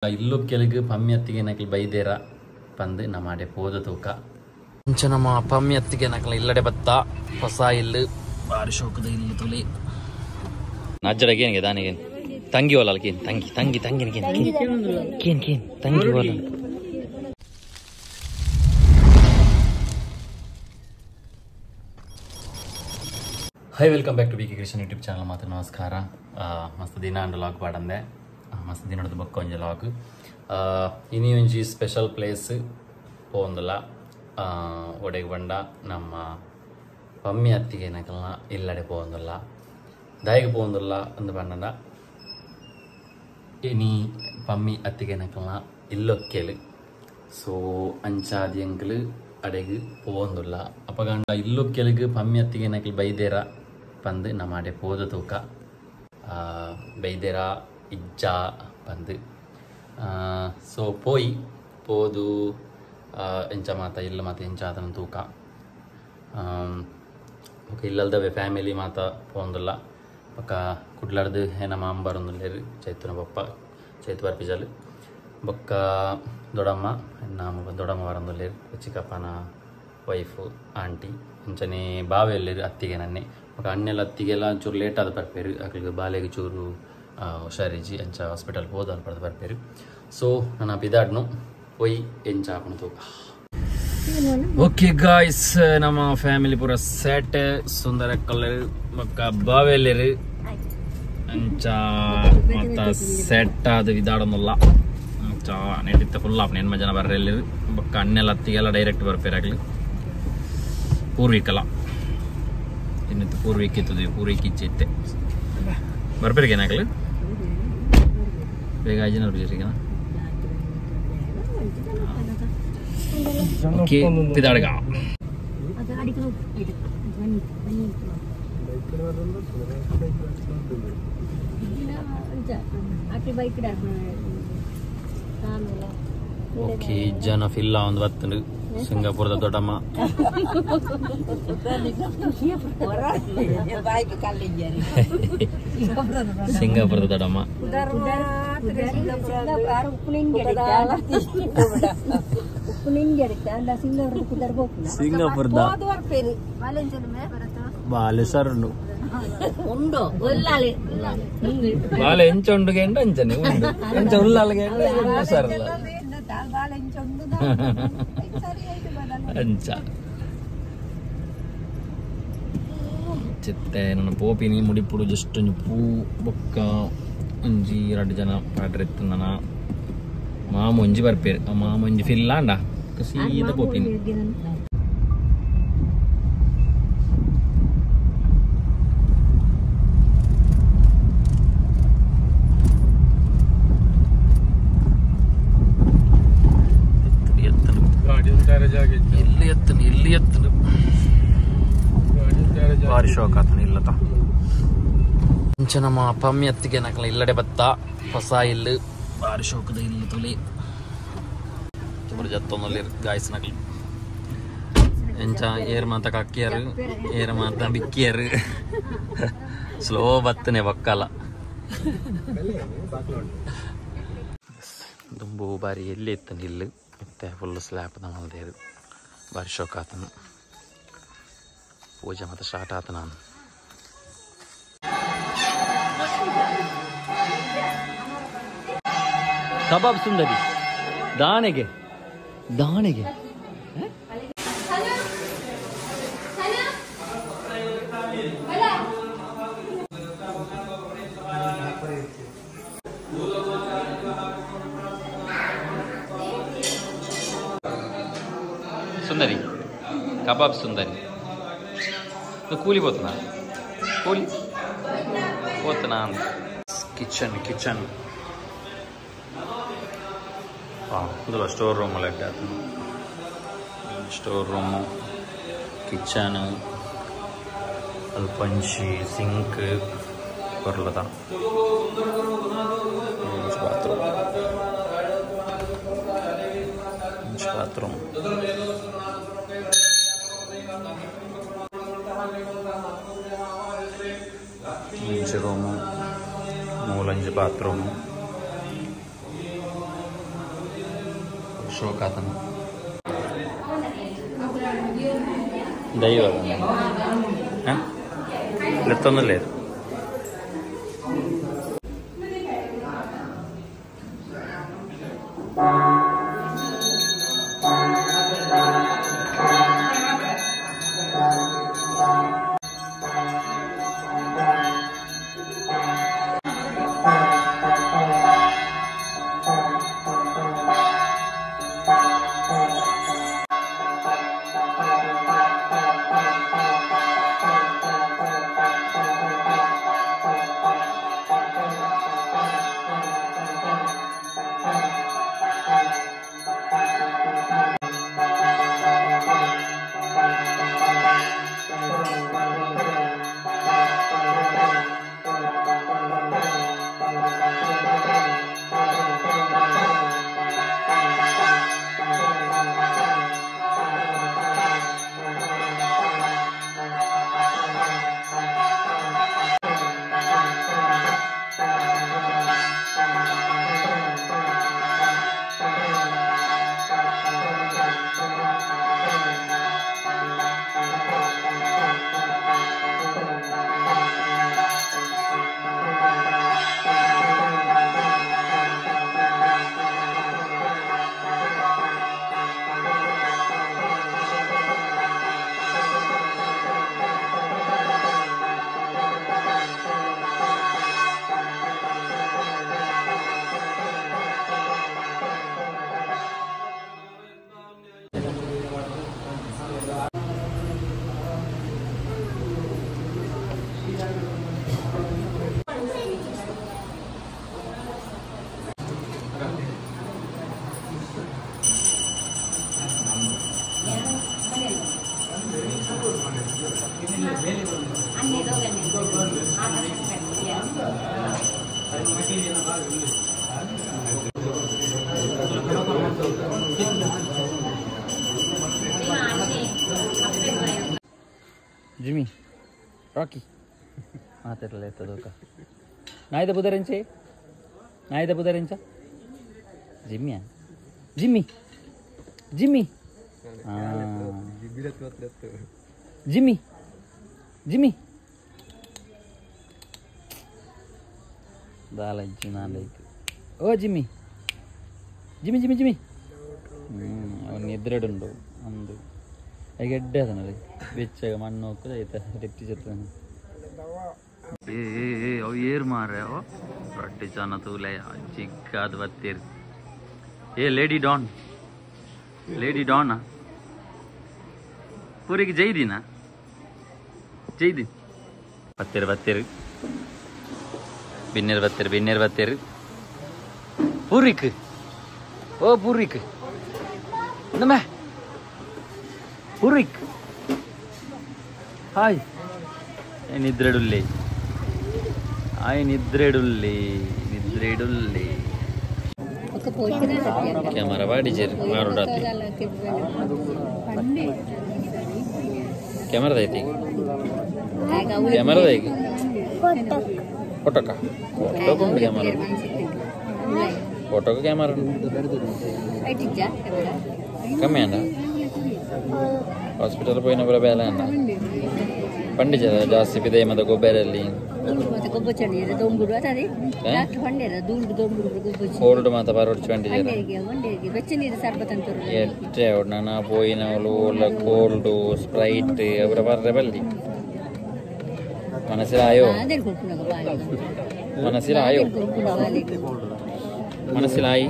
ಇಲ್ಲು ಕೆಳಗೆ ಪಮ್ಮಿ ಅತ್ತಿಗೆ ನಕಲ್ ಬೈದೇರ ಬಂದು ನಮ್ಮಡೆ ಪೋದ ತೂಕ ಮುಂಚೆ ನಮ್ಮ ಪಮ್ಮಿ ಅತ್ತಿಗೆ ನಕಲ ಇಲ್ಲಡೆ ಬತ್ತ ಹೊಸ ಇಲ್ಲು ಬಾರಿ ಶೋಕದ ಇಲ್ಲು ತುಳಿ ನಜ್ಜಡಗೆ ಏನಿಗೆ ದಾನಿಗೆ ತಂಗಿ ಹೋಲಲ್ಲ ಕೇನ್ ತಂಗಿ ತಂಗಿ ತಂಗಿ ಕೇನ್ ಕೇನ್ ತಂಗಿ ಹೋಲ hi welcome back to B K creation YouTube channel ಮಾತ್ರ ನಮಸ್ಕಾರ ಮಸ್ತ್ ದಿನ ಅಂಡ್ ಲಾಗ್ ಪಾಡಂದೆ ಮಸ್ತ್ ದಿನದ ಬೊಕ್ಕ ಒಂಜಿ ಲಾಗ್ ಇನಿ ಒಂಜಿ ಸ್ಪೆಷಲ್ ಪ್ಲೇಸ್ ಪೋಂದುಲ್ಲ ಒಡೆಗೆ ಬಂಡ ನಮ್ಮ ಪಮ್ಮಿ ಅತ್ತಿಗೆ ನಕಲ್ನ ಇಲ್ಲಡೆ ಪೋಂದುಲ್ಲ ದಾಯಿಗೆ ಪೋಂದುಲ್ಲ ಅಂದು ಬಣ್ಣದ ಇನಿ ಪಮ್ಮಿ ಅತ್ತಿಗೆ ನಕಲ್ನ ಇಲ್ಲೊಕ್ಕೆಲು ಸೊ ಅಂಚಾದಿ ಅಂಕಲ್ ಅಡೆಗೆ ಪೋಂದುಲ್ಲ ಅಪಗಂಡ ಇಲ್ಲೊಕ್ಕೆಲಿಗೆ ಪಮ್ಮಿ ಅತ್ತಿಗೆ ನಕಲ್ ಬೈದೇರ ಬಂದು ನಮ್ಮಡೆ ಪೋದ ತೂಕ ಬೈದೇರ ಇಜ್ಜ ಬಂದು ಸೊ ಪೋಯಿ ಪೋದು ಎಂಚ ಮಾತ ಇಲ್ಲ ಮಾತ ಎಂಚ ಆತನ ತೂಕ ಓಕೆ ಇಲ್ಲಲ್ದವೆ ಫ್ಯಾಮಿಲಿ ಮಾತ ಪೋಂದುಲ್ಲ ಪಕ್ಕ ಕುಡ್ಲಾರ್ದು ನಮ್ಮ ಅಮ್ಮ ಬರೋದಿಲ್ಲ ಚೈತನ ಪಪ್ಪ ಚೈತು ಬರ್ಪಿಜಲ್ ಬೊಕ್ಕ ದೊಡ್ಡಮ್ಮ ನಮ್ಮ ದೊಡ್ಡಮ್ಮ ಬರೋದಿಲ್ಲ ಚಿಕ್ಕಪ್ಪನ ವೈಫು ಆಂಟಿ ಅಂಚನೆ ಬಾವೆಲ್ಲಿರು ಅತ್ತಿಗೆ ನನ್ನೆ ಮಗ ಅಣ್ಣೆಲ್ಲ ಅತ್ತಿಗೆಲ್ಲ ಚೂರು ಲೇಟ್ ಆದ ಬರ್ಪೇರು ಅಕ್ಕಳಿಗೆ ಬಾಲೆಗೆ ಚೂರು ಹುಷಾರಿಜಿ ಅಂಚ ಹಾಸ್ಪಿಟಲ್ ಹೋದ ಪಡೆದು ಬರ್ಪೇರು ಸೊ ನಾನು ಬಿದಾಡ್ನು ಪೊಯ್ ಎಂಚ ಹಾಕೊಂಡು ತೂಕ ಓಕೆ ಗಾಯ್ಸ್ ನಮ್ಮ ಫ್ಯಾಮಿಲಿ ಪೂರ ಸೆಟ್ ಸುಂದರ ಕಲರ್ ಮಕ್ಕ ಬಾವೆಲ್ಲಿರು ಅಂಚ ಮತ್ತ ಸೆಟ್ ಆದ ವಿದಾಡೋನಲ್ಲ ಅಂಚ ನೆಡಿತ ಫುಲ್ ಆಫ್ ನೆನ್ಮ ಜನ ಬರ್ರೆ ಎಲ್ಲಿರು ಬೊಕ್ಕ ಅಣ್ಣೆಲ್ಲ ಅತ್ತಿಗೆಲ್ಲ ಡೈರೆಕ್ಟ್ ಬರ್ಪೇರಾಗ್ಲಿ ಪೂರ್ವಿಕಲ್ಲ ಇನ್ನಿತ್ತು ಪೂರ್ವಿಕಿತ್ತದೆ ಪೂರ್ವಿಕಿಚ್ಚಿತ್ತೆ ಬರ್ಪೇರಿಗೆ ಏನಾಗಲಿ ಬೇಗ ಐದು ಜನ ಬಿಜರಿಗೆನಾ ಓಕೆ ತಿದಾಡ್ಗ ಓಕೆ ಜನ ಫಿಲ್ಲ ಒಂದು ಬರ್ತಂಡು ಸಿಂಗಾಪುರದ ದೊಡ್ಡಮ್ಮ ಸಿಂಗಾಪುರದ ದೊಡ್ಡಮ್ಮ ಸಿಂಗಾಪುರದ ಬಾಲೆ ಸರುಂಡು ಬಾಲೆ ಎಂಚ ಉಂಡುಗೆ ಎಂಡ ಅಂಚನೆ ಉಂಡು ಎಂಚ ಉಲ್ಲಾಲ್ಗೆ ಎಂಡ ಸರಲ್ಲ ಅಂಚ ಚಿತ್ತೆ ನನ್ನ ಪೋಪಿನಿ ಮುಡಿಪುಡು ಜಸ್ಟ್ ಒಂಜಿ ಪೂ ಬೊಕ್ಕ ಒಂಜಿ 2 ಜನ ಪಾಡ್ರೆತ್ತು ನನ್ನ ಮಾಮ ಒಂಜಿ ಬರ್ಪೇರು ಆ ಮಾಮ ಒಂಜಿ ಫಿಲ್ಲ ಅಂಡ ಸೀದ ಪೋಪಿನಿ ಇಲ್ಲಿ ಎತ್ತನು ಭಾರಿ ಶೋಕ ಆತನ ಇಲ್ಲತ ಮುಂಚೆ ನಮ್ಮ ಪಮ್ಮಿ ಅತ್ತಿಗೆ ನಕಲ ಇಲ್ಲಡೆ ಬತ್ತ ಹೊಸ ಇಲ್ಲು ಭಾರಿ ಶೋಕದ ಇಲ್ಲು ತುಳಿ ಜತ್ತೊಂದಲ್ಲಿ ಗಾಯ್ಸ್ ನಕಲಿ ಎಂಚ ಏರ್ ಮಾತ ಕಕ್ಕಿಯರು ಏರ್ ಮಾತ ಬಿಕ್ಕಿಯರು ಸ್ಲೋ ಬತ್ತನೆ ಬಕ್ಕಲ್ಲ ದುಂಬು ಬಾರಿ ಎಲ್ಲಿ ಎತ್ತನ ಇಲ್ಲು ಮತ್ತೆ ಫುಲ್ ಸ್ಲ್ಯಾಪ್ ನಮ್ಮಲ್ದೇರು ಭಾರಿ ಶೋಕ ಆತನು ಪೂಜೆ ಮತ್ತೆ ಸ್ಟಾರ್ಟ್ ಆತ ನಾನು ಕಬಾಬ್ ಸುಂದರಿ ದಾಣೆಗೆ ದಾಣೆಗೆ సుందరి కబాబ్ సుందరి నువ్వు కూలిపోతున్నా కూలి పోతున్నా కిచెన్ కిచెన్ ఇందులో స్టోర్ రూమ్ లెక్క స్టోర్ రూము కిచెన్ అల్పంచి సింక్ కొర్లదా బాత్రూమ్ బాత్రూమ్ ರೂಮು ಮೂಲಂಜಿ ಬಾತ್ರೂಮು స్ట్రోక్ అతను దైవం లెత్తందో లేదు. Jimmy, Rocky. Materleta doka. Naida budarinche? Naida budarincha? Jimmy. Jimmy. Jimmy. Jimmy. Jimmy. Dalanchi na like. Oh Jimmy. Jimmy Jimmy Jimmy. Nidredundo. Andu. I get death on it. Which I man no could repetition. Oh, year mare. Oh, Ratichana to lay Chikad Vatir. Hey, Lady Dawn. Lady Donna. Purik Jadina. Jadin. Vatir Vatir. Binner Vatir. Purik. Oh, Purik. Nama. Purik. Hi. I nidredulli. Camera badi jer maru rati. Camera daiti. Camera daiti. Foto ka. Foto kon camera. Foto ka camera. Kamera. Hospital పోయిన కూడా బేలా అన్న పండిజ జాస్తి పిదే మద గొబ్బెరల్లి cold మాత పరోడ్చి ఎట్టే నా పోయిన వాళ్ళు cold Sprite ఎవరు బర్రెబల్లి మనసిలాయో మనసిలాయి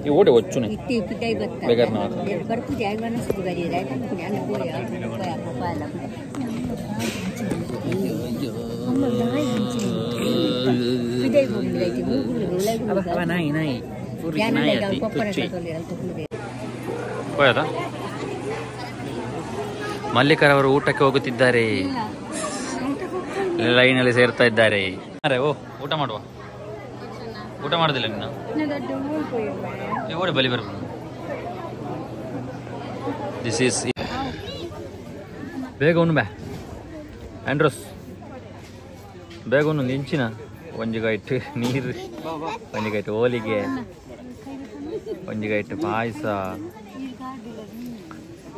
ये ओडे वच्चुने बेगर ना बरपु जायवन सुगरी रायता पुण्यान पोया पाला पिदे बोंगलाइति मुगुल अब नाही पूरी नाही आती ಹೋಯದ ಮಲ್ಲಿಕರ್ ಅವರು ಊಟಕ್ಕೆ ಹೋಗುತ್ತಿದ್ದಾರೆ ಲೈನಲ್ಲಿ ಸೇರ್ತಾ ಇದ್ದಾರೆ ಅರೆ ಓ ಊಟ ಮಾಡುವ ಊಟ ಮಾಡೋದಿಲ್ಲ ನೀನು ಓಡಿ ಬಲಿ ಬರ್ಬೋದು ದಿಸ್ ಈಸ್ ಬೇಗ ಉಣ್ಣು ಬಾ ಆಂಡ್ರೋಸ್ ಬೇಗ ಉಣ್ಣು ಇಂಚಿನ ಒಂಜಿಗೈಟ್ ನೀರು, ಒಂಜಿಗೈಟ್ ಹೋಳಿಗೆ, ಒಂಜಿಗೈಟ್ ಪಾಯಸ.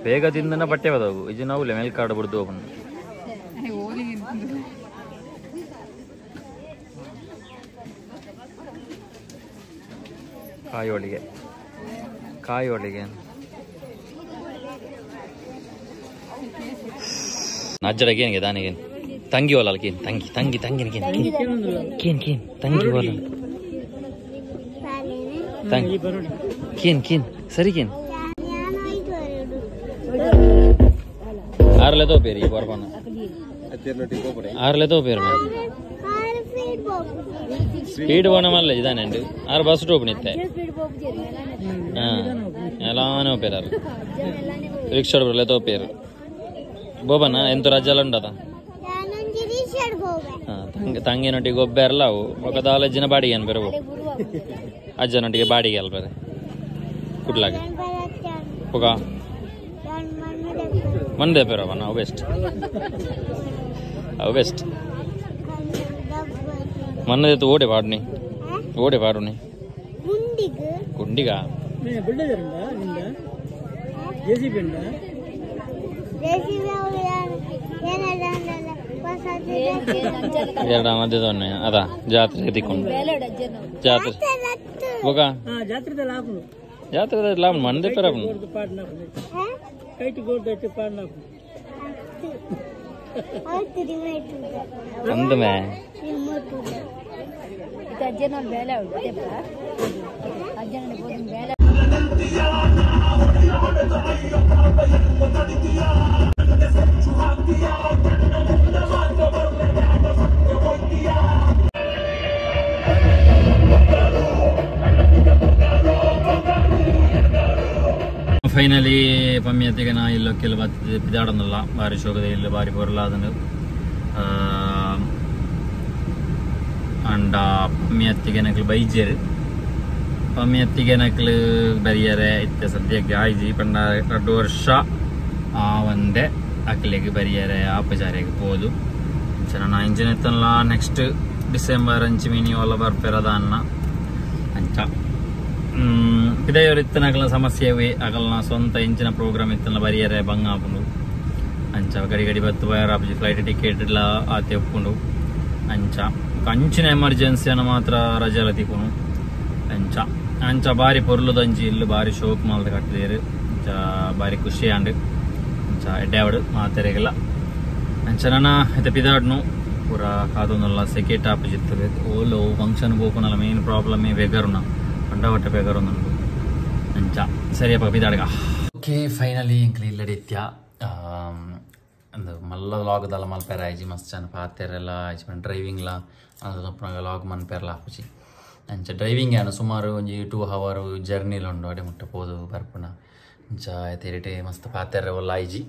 ಬೇಗ ತಿಂದನ ಬಟ್ಟೆ ಬದವು ಇದು ನಾವು ಮೇಲ್ಕಾಡು ಬಿಡ್ದು ಹೋಗೋಣ. ಕಾಯಿ ಹೋಳಿಗೆ, ಕಾಯಿ ಹೋಳಿಗೆ ನಜ್ಜಡಗೆ ಏನಿಗೆ ದಾನಿಗೆ ತಂಗಿ ಹೋಲಲ್ಲ ಕೀನ್ ತಂಗಿ ತಂಗಿ ತಂಗಿನಿಗೆ ಕೀನ್ ಕೀನ್ ತಂಗಿ ಹೋಲಲ್ಲ ತಂಗಿ ಕೀನ್ ಕೀನ್ ಸರಿ ಕೀನ್ ಆರ್ಲೆದೋ ಬೇರೆ ಬರ್ಬಾನ ಆರ್ಲೆದೋ ಬೇರೆ ಸ್ಪೀಡ್ పోనమల్ల ఇదానండి ఆరు బస్సు టోపు నిత్తే ఎలానో పేరు రిక్షా లేదో పేరు బోబన్న ఎంత రజ్జాలు ఉండదా ತಂಗಿನೊಟ್ಟಿಗೆ ಗೊಬ್ಬೆರಲ್ಲ ಅವು ఒక దాలజ్జిన బాడిಗೆ అని పెరుగు అజ్జనొಟ್ಟಿಗೆ బాడిಗೆ అల్ పెరు కుట్లాగే ఒక మందే పెరవన్న అవు బెస్ట్ మన్నది ఓడే పాడుని గుండిగా ಎರಡು ಮಧ್ಯದ ಅದಾ ಜಾತ್ರೆ ತಿಕ್ಕೊಂಡು ಜಾತ್ರೆ ఒక ಜಾತ್ರೆ ಲಾಭ ಮಂದೆ ಪೆರ ಅಂದಮೇ ಫೈನಲಿ ಪಮ್ಮಿಯತ್ತಿಗೆ ನಾ ಇಲ್ಲೊಕ್ಕೆಲ್ಲ ಬರ್ತದೆ ಬಿದಾಡೋದಲ್ಲ ಭಾರಿ ಶೋಕದ ಇಲ್ಲ ಭಾರಿ ಬರಲಾದನು ಅಂಡ ಪಮ್ಮಿಯತ್ತಿಗೆ ನಕ್ಲು ಬೈಜರು ಪಮ್ಮಿಯತ್ತಿಗೆ ನಕ್ಲು ಬರಿಯರೆ ಇತ್ತೆ ಸದ್ಯಕ್ಕೆ ಆಯ್ಜಿ ಪಂಡ 2 ವರ್ಷ ಒಂದೇ ಅಕ್ಲಿಗೆ ಬರಿಯರೆ ಆಪಚಾರಿಗೆ ಹೋದು ನನ್ನ ಇಂಜಿನ್ ಇತ್ತಲ್ಲ ನೆಕ್ಸ್ಟ್ ಡಿಸೆಂಬರ್ 5 ಮಿನಿ ಒಲ್ಲ ಬರ್ಪಿರದ ಅನ್ನ ಅಂಚ ಇದೇವ್ರು ಇತ್ತನಗಲ ಸಮಸ್ಯೆ ಅಗಲ್ನ ಸ್ವಂತ ಇಂಚಿನ ಪ್ರೋಗ್ರಾಮ್ ಇತ್ತಲ್ಲ ಬರಿಯರೆ ಬಂಗ ಹಾಕೊಂಡು ಅಂಚ ಗಡಿ ಗಡಿ ಬತ್ತು ಬಯರಾಪಿ ಫ್ಲೈಟ್ ಟಿಕೆಟ್ ಎಲ್ಲ ಆತಿ ಒಪ್ಕೊಂಡು ಅಂಚ ಅಂಚಿನ ಎಮರ್ಜೆನ್ಸಿ ಅನ್ನ ಮಾತ್ರ ರಜೆಲ್ಲ ತಿಕ್ಕೊಂಡು ಅಂಚ ಅಂಚ ಬಾರಿ ಪೊರ್ಲುದಂಜಿ ಇಲ್ಲು ಬಾರಿ ಶೋಕ್ ಮಾಲ್ದ ಕಟ್ಟಿದೇರು ಅಂಚ ಬಾರಿ ಖುಷಿ ಆಂಡ್ ಅಂಚ ಎಡ್ಡಾವಡು ಮಾತೆರೆಗೆಲ್ಲ ಅಂಚ ನನ್ನ ಇದು ಪಿದಾಡ್ನು ಪೂರ ಕಾದೊಂದಲ್ಲ ಸೆಕೆಟ್ ಆಪಿಜಿತ್ತವೆ ಓಲೋ ಫಂಕ್ಷನ್ ಹೋಗೋನಲ್ಲ ಮೇನ್ ಪ್ರಾಬ್ಲಮ್ ಬೇಗರುನ ಪಂಡವಟ್ಟ ಬೇಗರೊಂದು ಅಂಚ ಸರಿಯಪ್ಪ ಪಿದಾಡ್ಗ ಓಕೆ ಫೈನಲಿ ಇಂಕ್ಲಿ ಇಲ್ಲಡಿತ್ಯ ಅಂದು ಮಲ್ಲ ಲಾಗ್ದಲ್ಲ ಮಲ್ಪೇರ ಆಯ್ಜಿ ಮಸ್ತ್ ಚೆನ್ನ ಪಾತೆರೆಲ್ಲ ಆಯ್ತು ಡ್ರೈವಿಂಗ್ಲ ಅದು ಲಾಗ್ ಮನ್ಪೇರ್ಲ ಹಾಪುಜಿ ಅಂಚ ಡ್ರೈವಿಂಗ್ ಏನು ಸುಮಾರು ಒಂಜಿ 2 hour ಜರ್ನಿಲ್ ಉಂಡು ಅಡೆ ಮುಟ್ಟ ಪೋದು ಬರ್ಪುನ ಅಂಚ ತೆರಿಟೆ ಮಸ್ತ್ ಪಾತೆರೆ ಒಲ್ಲ ಆಯ್ಜಿ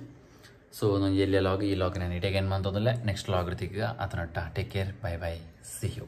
ಸೊ ನಾನು ಎಲ್ಲೇ ಲಾಗ್ ಈ ಲಾಗ್ ನಾನು ಇಟೇಗೇನು ಮಂತಂದಲ್ಲೇ ನೆಕ್ಸ್ಟ್ ಲಾಗ್ ಇರ್ತೀಗ ಅದನ್ನ take care bye bye see you